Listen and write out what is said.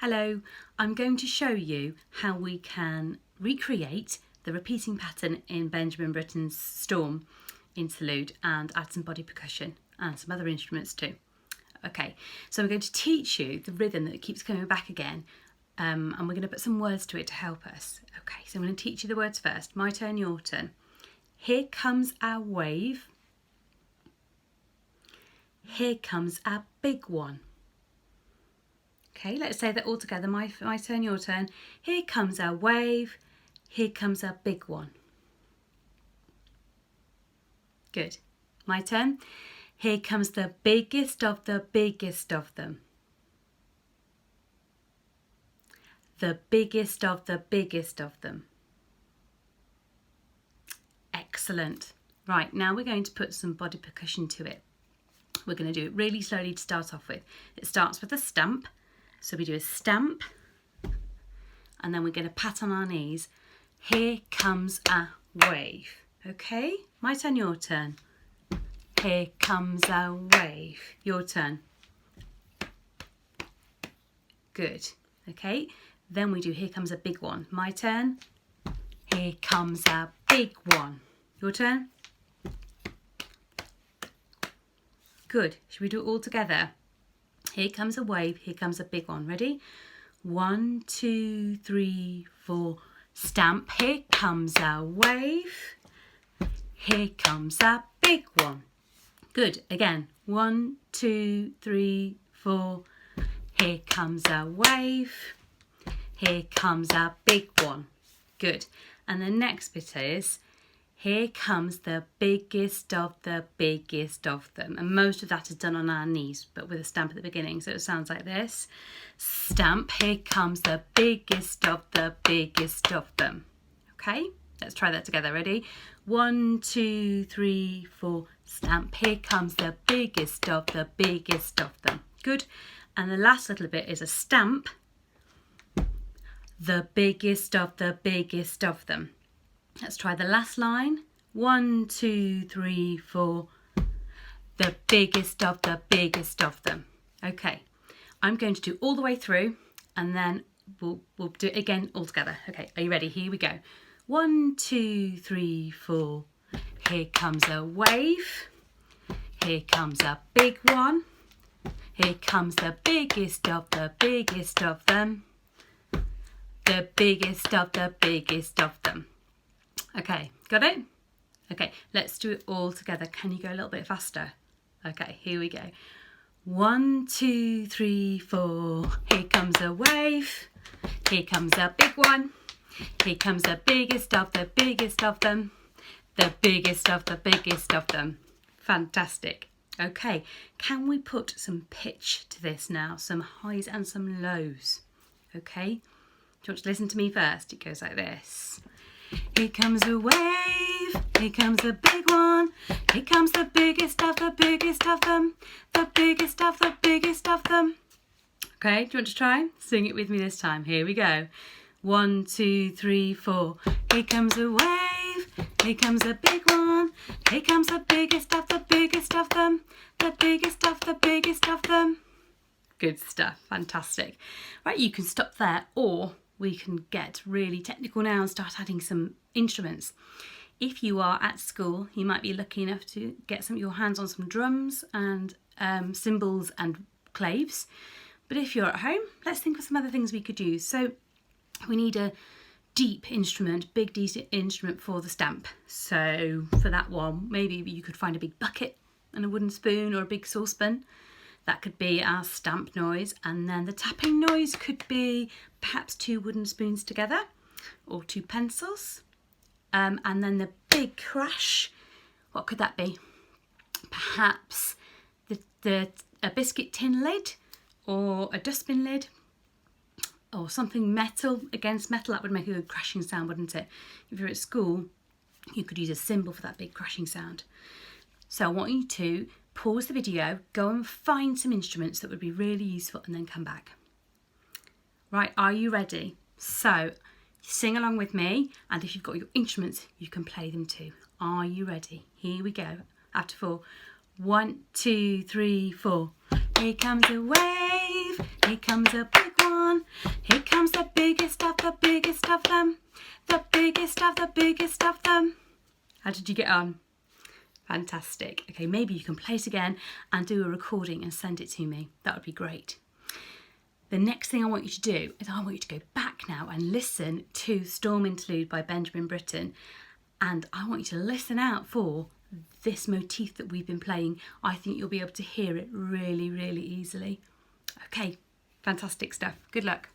Hello, I'm going to show you how we can recreate the repeating pattern in Benjamin Britten's Storm interlude and add some body percussion and some other instruments too. Okay, so I'm going to teach you the rhythm that keeps coming back again, and we're going to put some words to it to help us. Okay, so I'm going to teach you the words first. My turn, your turn. Here comes our wave. Here comes our big one. Okay, let's say that all together. My turn, your turn. Here comes our wave. Here comes our big one. Good. My turn. Here comes the biggest of the biggest of them. The biggest of the biggest of them. Excellent. Right, now we're going to put some body percussion to it. We're going to do it really slowly to start off with. It starts with a stamp. So we do a stamp and then we're going to pat on our knees. Here comes a wave. Okay, my turn, your turn. Here comes a wave. Your turn. Good. Okay, then we do here comes a big one. My turn. Here comes a big one. Your turn. Good. Should we do it all together? Here comes a wave, here comes a big one. Ready? 1, 2, 3, 4. Stamp. Here comes a wave. Here comes a big one. Good. Again. 1, 2, 3, 4. Here comes a wave. Here comes a big one. Good. And the next bit is here comes the biggest of the biggest of them. And most of that is done on our knees, but with a stamp at the beginning. So it sounds like this. Stamp, here comes the biggest of the biggest of them. Okay, let's try that together. Ready? 1, 2, 3, 4. Stamp, here comes the biggest of the biggest of them. Good. And the last little bit is a stamp. The biggest of the biggest of them. Let's try the last line. 1, 2, 3, 4. The biggest of the biggest of them. Okay, I'm going to do all the way through and then we'll do it again all together. Okay, are you ready? Here we go. 1, 2, 3, 4. Here comes a wave. Here comes a big one. Here comes the biggest of the biggest of them. The biggest of the biggest of them. Okay, got it? Okay, let's do it all together. Can you go a little bit faster? Okay, here we go. 1, 2, 3, 4. Here comes a wave. Here comes a big one. Here comes the biggest of the biggest of them. The biggest of the biggest of them. Fantastic. Okay, can we put some pitch to this now? Some highs and some lows. Okay, do you want to listen to me first? It goes like this. Here comes a wave, here comes a big one, here comes the biggest of the biggest of them, the biggest of the biggest of them. Okay, do you want to try? Sing it with me this time. Here we go. 1, 2, 3, 4. Here comes a wave, here comes a big one, here comes the biggest of the biggest of them, the biggest of the biggest of them. Good stuff, fantastic. Right, you can stop there or we can get really technical now and start adding some instruments. If you are at school, you might be lucky enough to get your hands on some drums and cymbals and claves. But if you're at home, let's think of some other things we could use. So we need a deep instrument, big deep instrument for the stamp. So for that one, maybe you could find a big bucket and a wooden spoon or a big saucepan. That could be our stamp noise, and then the tapping noise could be perhaps 2 wooden spoons together or 2 pencils. And then the big crash, what could that be? Perhaps a biscuit tin lid or a dustbin lid or something metal against metal. That would make a good crashing sound, wouldn't it? If you're at school, you could use a cymbal for that big crashing sound. So I want you to pause the video, go and find some instruments that would be really useful and then come back. Right, are you ready? So sing along with me, and if you've got your instruments, you can play them too. Are you ready? Here we go. After 4. 1, 2, 3, 4. Here comes a wave, here comes a big one. on. Here comes the biggest of them. The biggest of them. How did you get on? Fantastic. Okay, maybe you can play it again and do a recording and send it to me. That would be great. The next thing I want you to do is I want you to go back now and listen to Storm Interlude by Benjamin Britten. And I want you to listen out for this motif that we've been playing. I think you'll be able to hear it really, really easily. Okay, fantastic stuff. Good luck.